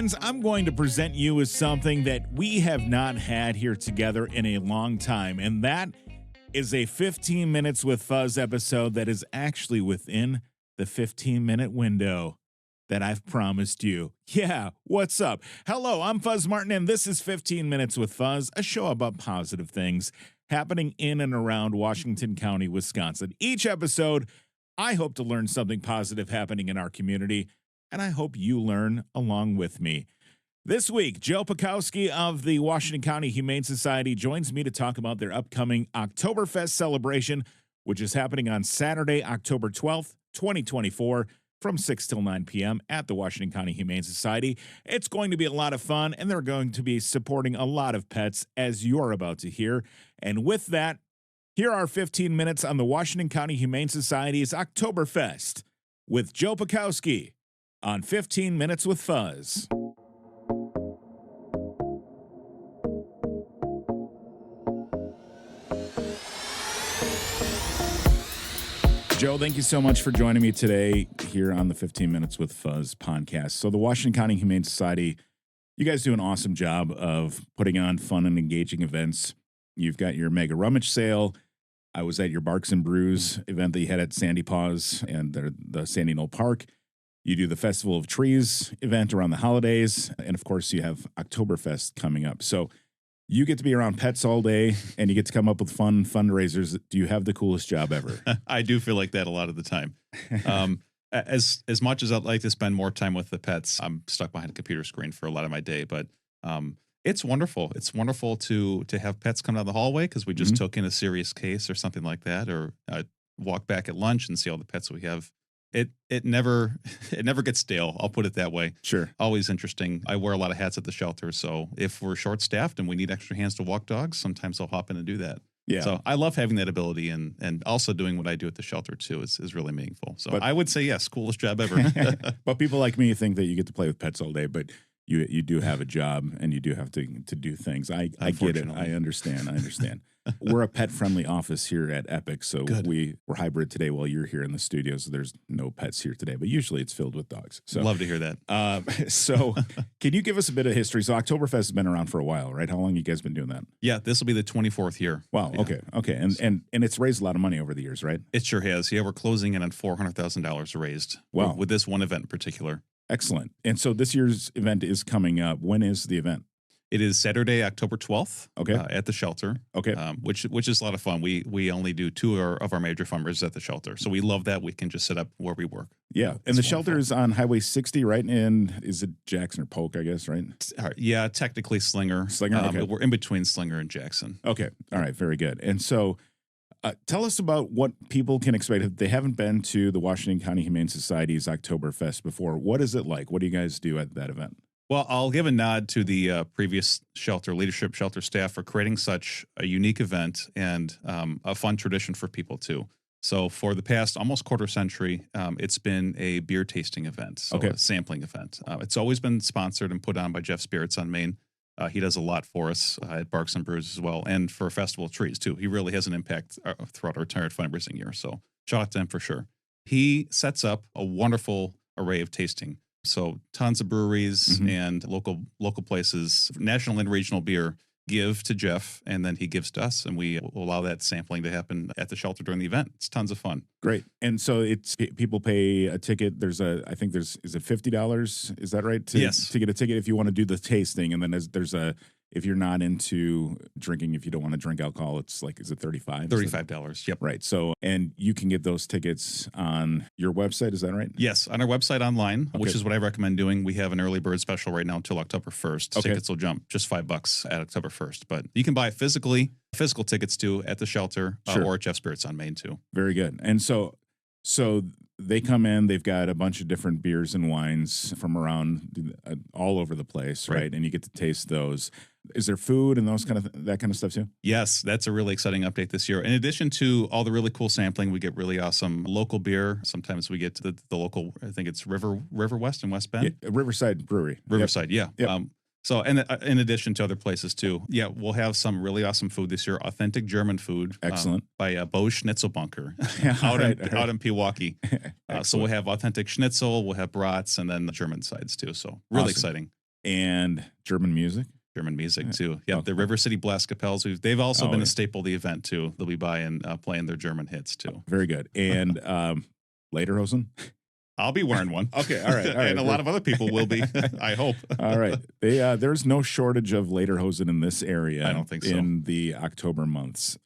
friends, I'm going to present you with something that we have not had here together in a long time, and that is a 15 Minutes with Fuzz episode that is actually within the 15-minute window that I've promised you. Yeah, what's up? Hello, I'm Fuzz Martin, and this is 15 Minutes with Fuzz, a show about positive things happening in and around Washington County, Wisconsin. Each episode, I hope to learn something positive happening in our community, and I hope you learn along with me. This week, Joe Poczkalski of the Washington County Humane Society joins me to talk about their upcoming Oktoberfest celebration, which is happening on Saturday, October 12th, 2024, from 6 till 9 p.m. at the Washington County Humane Society. It's going to be a lot of fun, and they're going to be supporting a lot of pets, as you're about to hear. And with that, here are 15 minutes on the Washington County Humane Society's Oktoberfest with Joe Poczkalski on 15 Minutes with Fuzz. Joe, thank you so much for joining me today here on the 15 Minutes with Fuzz podcast. So the Washington County Humane Society, you guys do an awesome job of putting on fun and engaging events. You've got your mega rummage sale. I was at your Barks and Brews event that you had at Sandy Paws and the Sandy Knoll Park. You do the Festival of Trees event around the holidays. And of course, you have Oktoberfest coming up. So you get to be around pets all day and you get to come up with fun fundraisers. Do you have the coolest job ever? I do feel like that a lot of the time. As much as I'd like to spend more time with the pets, I'm stuck behind a computer screen for a lot of my day. But it's wonderful. It's wonderful to have pets come down the hallway because we just took in a serious case or something like that, or walk back at lunch and see all the pets we have. It never gets stale. I'll put it that way. Sure. Always interesting. I wear a lot of hats at the shelter, so if we're short staffed and we need extra hands to walk dogs, sometimes I'll hop in and do that. Yeah. So I love having that ability, and also doing what I do at the shelter too is really meaningful. So I would say yes, coolest job ever. But people like me think that you get to play with pets all day, but you do have a job and you do have to do things. I get it. I understand. We're a pet-friendly office here at Epic, so we're hybrid today while you're here in the studio, so there's no pets here today, but usually it's filled with dogs. So love to hear that. So can you give us a bit of history? So Oktoberfest has been around for a while, right? How long you guys been doing that? Yeah, this will be the 24th year. Wow, yeah. Okay. And it's raised a lot of money over the years, right? It sure has. Yeah, we're closing in on $400,000 raised. Wow. With this one event in particular. Excellent. And so this year's event is coming up. When is the event? It is Saturday, October 12th. Okay. At the shelter. Okay. Which is a lot of fun. We only do two of our major fundraisers at the shelter, so we love that we can just set up where we work. Yeah, and the shelter is on Highway 60, right? And is it Jackson or Polk? I guess, right? Yeah, technically Slinger. Okay. We're in between Slinger and Jackson. Okay. All right. Very good. And so, tell us about what people can expect if they haven't been to the Washington County Humane Society's Oktoberfest before. What is it like? What do you guys do at that event? Well, I'll give a nod to the previous shelter staff for creating such a unique event and a fun tradition for people too. So for the past almost quarter century, it's been a beer tasting event, so a sampling event. It's always been sponsored and put on by Jeff Spirits on Main. He does a lot for us at Barks and Brews as well, and for Festival of Trees too. He really has an impact throughout our entire fundraising year. So shout out to him for sure. He sets up a wonderful array of tasting. So tons of breweries and local places, national and regional beer, give to Jeff, and then he gives to us, and we will allow that sampling to happen at the shelter during the event. It's tons of fun. Great. And so it's people pay a ticket. Is it $50? Is that right? Yes. To get a ticket if you want to do the tasting, and then there's if you're not into drinking, if you don't want to drink alcohol, it's like, is it $35? $35. Yep. Right. So, and you can get those tickets on your website. Is that right? Yes. On our website online, which is what I recommend doing. We have an early bird special right now until October 1st. Okay. Tickets will jump just $5 at October 1st, but you can buy physical tickets too at the shelter or at Jeff Spirits on Main too. Very good. And so they come in, they've got a bunch of different beers and wines from around all over the place, right? And you get to taste those. Is there food and that kind of stuff too? Yes, that's a really exciting update this year. In addition to all the really cool sampling, we get really awesome local beer. Sometimes we get to the local, I think it's River West in West Bend. Yeah, Riverside Brewery. Riverside, yep. Yeah. So, and in addition to other places too, we'll have some really awesome food this year. Authentic German food, excellent, by Bo Schnitzelbunker out in Pewaukee. So we'll have authentic schnitzel, we'll have brats, and then the German sides too. So really exciting. And German music. German music too. Oh, Yep, the River City Blast Capels. They've also oh, been yeah. a staple of the event too. They'll be buying, playing their German hits too. Very good. And Lederhosen. I'll be wearing one. Okay, all right, all right. And a lot of other people will be. I hope. All right. There's no shortage of Lederhosen in this area. I don't think so. In the October months.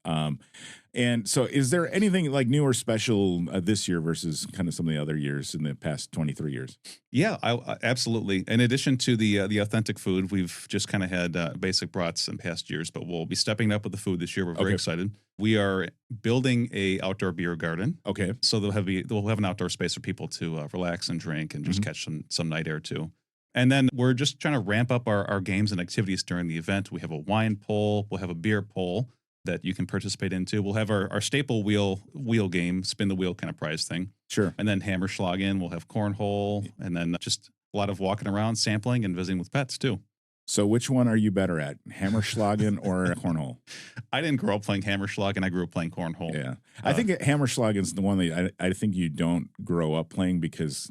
And so, is there anything like new or special this year versus kind of some of the other years in the past 23 years? Yeah, absolutely. In addition to the authentic food, we've just kind of had basic brats in past years, but we'll be stepping up with the food this year. We're very excited. We are building a outdoor beer garden. Okay. So they'll have an outdoor space for people to relax and drink and just catch some night air too. And then we're just trying to ramp up our games and activities during the event. We have a wine poll. We'll have a beer poll that you can participate into. We'll have our staple wheel game, spin the wheel kind of prize thing. Sure. And then Hammerschlagen. We'll have cornhole, and then just a lot of walking around, sampling, and visiting with pets too. So which one are you better at, Hammerschlagen or cornhole? I didn't grow up playing Hammerschlagen. I grew up playing cornhole. Yeah. I think Hammerschlagen is the one that I think you don't grow up playing because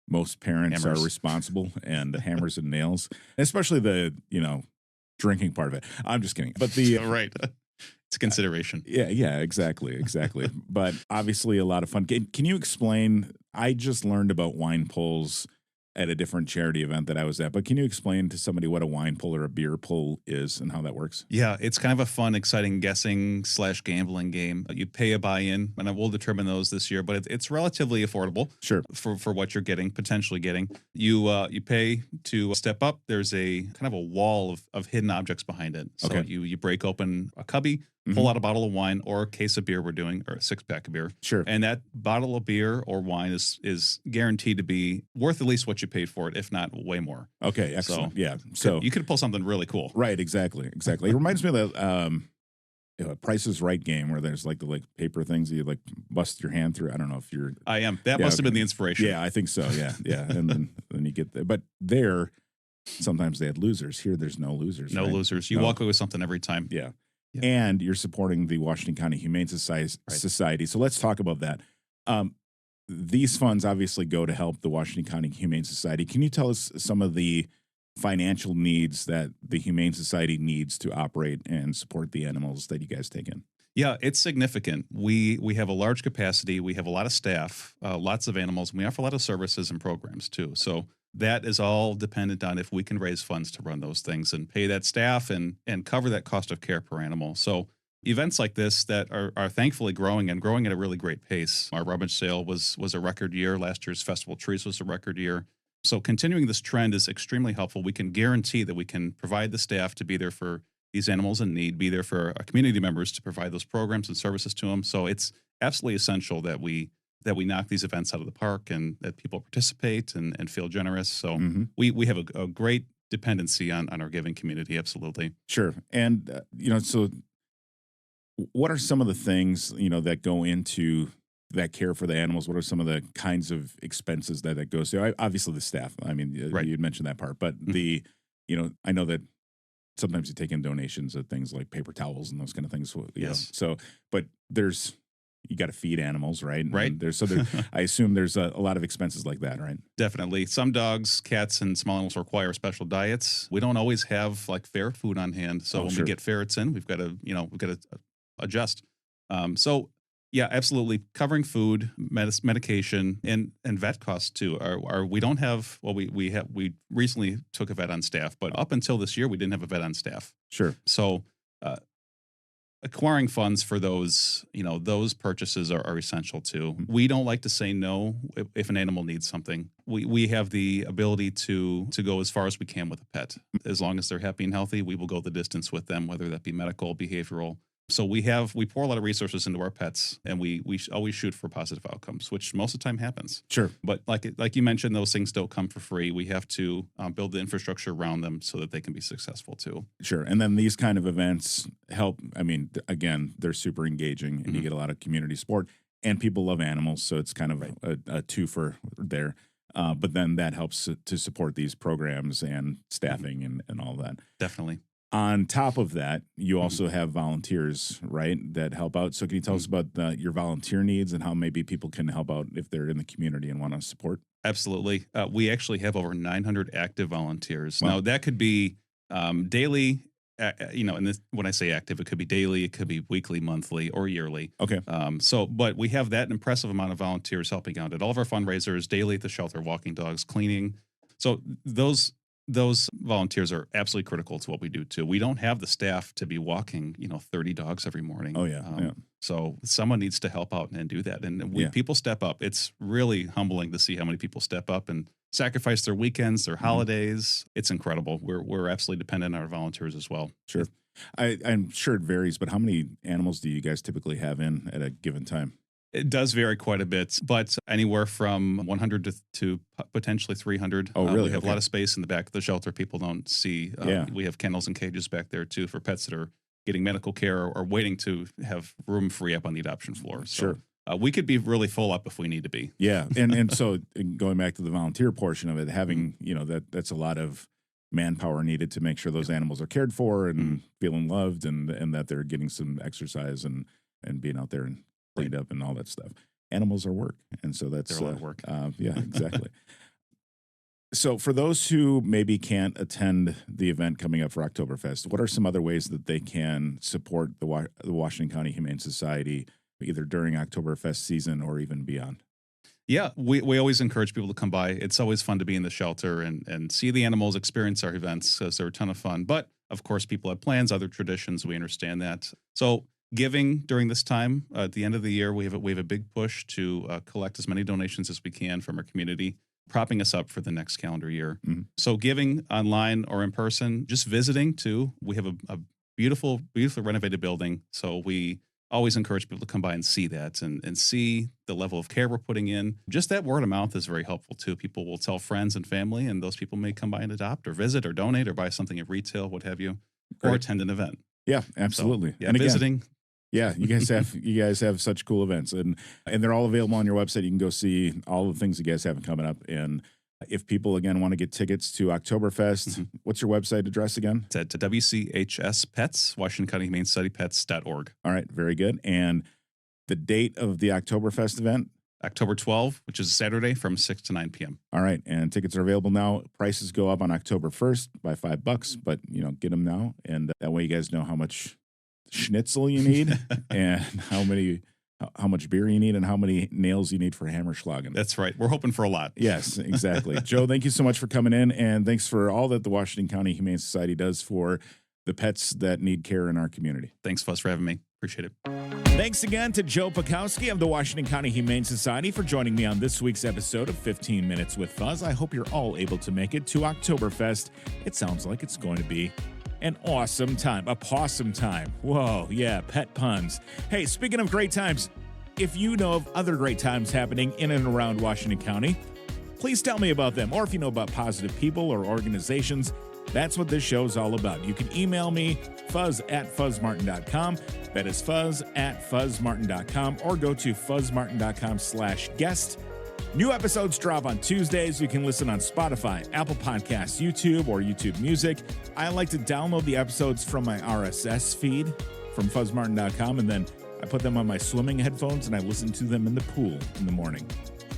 most parents are responsible and hammers and nails, especially the, drinking part of it. I'm just kidding. But the right. It's a consideration. Yeah, exactly. But obviously a lot of fun. Can you explain, I just learned about wine pulls at a different charity event that I was at, but can you explain to somebody what a wine pull or a beer pull is and how that works? Yeah, it's kind of a fun, exciting guessing/gambling game. You pay a buy-in, and I will determine those this year, but it's relatively affordable. Sure. For what you're potentially getting. You pay to step up. There's a kind of a wall of hidden objects behind it. So Okay. you break open a cubby, pull out a bottle of wine or a case of beer we're doing, or a 6-pack of beer. Sure. And that bottle of beer or wine is guaranteed to be worth at least what you paid for it, if not way more. Okay, excellent. So, yeah. So you could pull something really cool. Right, exactly. It reminds me of the Price is Right game where there's like the paper things you like bust your hand through. I don't know if you're I am. That must have been the inspiration. Yeah, I think so. Yeah. And then you get there. But there sometimes they had losers. Here there's no losers. No right? losers. You walk away with something every time. Yeah. Yeah. And you're supporting the Washington County Humane Society. So let's talk about that. These funds obviously go to help the Washington County Humane Society. Can you tell us some of the financial needs that the Humane Society needs to operate and support the animals that you guys take in? Yeah, it's significant. We have a large capacity. We have a lot of staff, lots of animals, and we offer a lot of services and programs too. So that is all dependent on if we can raise funds to run those things and pay that staff and cover that cost of care per animal. So events like this that are thankfully growing and growing at a really great pace. Our rummage sale was a record year. Last year's Festival of Trees was a record year. So continuing this trend is extremely helpful. We can guarantee that we can provide the staff to be there for these animals in need, be there for our community members to provide those programs and services to them. So it's absolutely essential that we knock these events out of the park and that people participate and feel generous. So we have a great dependency on our giving community. Absolutely. Sure. And, so what are some of the things, that go into that care for the animals? What are some of the kinds of expenses that goes to? Obviously the staff. I mean, you mentioned that part, but I know that sometimes you take in donations of things like paper towels and those kind of things. Yes. So, but you got to feed animals, right? Right. I assume there's a lot of expenses like that, right? Definitely. Some dogs, cats, and small animals require special diets. We don't always have like ferret food on hand. So when we get ferrets in, we've got to adjust. So yeah, absolutely. Covering food, medication, and vet costs too. We don't have, we recently took a vet on staff, but up until this year, we didn't have a vet on staff. Sure. So, acquiring funds for those purchases are essential too. We don't like to say no if an animal needs something. We have the ability to go as far as we can with a pet. As long as they're happy and healthy, we will go the distance with them, whether that be medical, behavioral. So we pour a lot of resources into our pets, and we always shoot for positive outcomes, which most of the time happens. Sure. But like you mentioned, those things don't come for free. We have to build the infrastructure around them so that they can be successful too. Sure. And then these kind of events help. I mean, again, they're super engaging, and you get a lot of community support, and people love animals, so it's kind of a twofer there. But then that helps to support these programs and staffing and all that. Definitely. On top of that, you also have volunteers, right, that help out. So can you tell us about your volunteer needs and how maybe people can help out if they're in the community and want to support? Absolutely. We actually have over 900 active volunteers. Wow. Now, that could be daily, and this, when I say active, it could be daily, it could be weekly, monthly, or yearly. Okay. But we have that impressive amount of volunteers helping out at all of our fundraisers, daily at the shelter, walking dogs, cleaning. So those volunteers are absolutely critical to what we do too. We don't have the staff to be walking, 30 dogs every morning. Oh, yeah. Yeah. So someone needs to help out and do that. And people step up. It's really humbling to see how many people step up and sacrifice their weekends, their holidays. It's incredible. We're absolutely dependent on our volunteers as well. Sure. I'm sure it varies, but how many animals do you guys typically have in at a given time? It does vary quite a bit, but anywhere from 100 to potentially 300. Oh, really? We have Okay. a lot of space in the back of the shelter people don't see. Yeah. We have kennels and cages back there too for pets that are getting medical care or waiting to have room free up on the adoption floor. So, Sure. we could be really full up if we need to be. Yeah. And so going back to the volunteer portion of it, having, that's a lot of manpower needed to make sure those animals are cared for and feeling loved and that they're getting some exercise and being out there and cleaned up and all that stuff. Animals are work. And so that's They're a lot of work. Yeah, exactly. So for those who maybe can't attend the event coming up for Oktoberfest, what are some other ways that they can support the Washington County Humane Society either during Oktoberfest season or even beyond? Yeah, we always encourage people to come by. It's always fun to be in the shelter and see the animals, experience our events because they're a ton of fun. But of course, people have plans, other traditions. We understand that. So giving during this time, at the end of the year, we have a big push to collect as many donations as we can from our community, propping us up for the next calendar year. Mm-hmm. So giving online or in person, just visiting too. We have a beautiful, beautifully renovated building. So we always encourage people to come by and see that and see the level of care we're putting in. Just that word of mouth is very helpful too. People will tell friends and family, and those people may come by and adopt or visit or donate or buy something at retail, what have you, or attend an event. Yeah, absolutely. So, yeah, and again, visiting. Yeah, you guys have such cool events, and they're all available on your website. You can go see all the things you guys have coming up. And if people again want to get tickets to Oktoberfest, what's your website address again? It's at WCHS Pets, Washington County Humane Society Pets.org. All right, very good. And the date of the Oktoberfest event? October 12th, which is Saturday from 6 to 9 p.m. All right, and tickets are available now. Prices go up on October 1st by $5, but get them now, and that way you guys know how much schnitzel you need and how much beer you need and how many nails you need for Hammerschlagen. That's right. We're hoping for a lot. Yes, exactly. Joe, thank you so much for coming in, and thanks for all that the Washington County Humane Society does for the pets that need care in our community. Thanks, Fuzz, for having me. Appreciate it. Thanks again to Joe Poczkalski of the Washington County Humane Society for joining me on this week's episode of 15 Minutes with Fuzz. I hope you're all able to make it to Oktoberfest. It sounds like it's going to be an awesome time, a possum time. Whoa, yeah, pet puns. Hey, speaking of great times, if you know of other great times happening in and around Washington County, please tell me about them. Or if you know about positive people or organizations, that's what this show is all about. You can email me, fuzz@fuzzmartin.com. That is fuzz@fuzzmartin.com, or go to fuzzmartin.com/guest. New episodes drop on Tuesdays. You can listen on Spotify, Apple Podcasts, YouTube, or YouTube Music. I like to download the episodes from my RSS feed from fuzzmartin.com, and then I put them on my swimming headphones and I listen to them in the pool in the morning.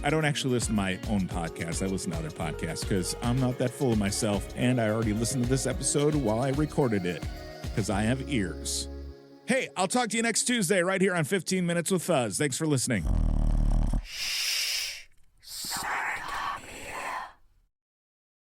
I don't actually listen to my own podcast. I listen to other podcasts because I'm not that full of myself, and I already listened to this episode while I recorded it because I have ears. Hey, I'll talk to you next Tuesday right here on 15 Minutes with Fuzz. Thanks for listening.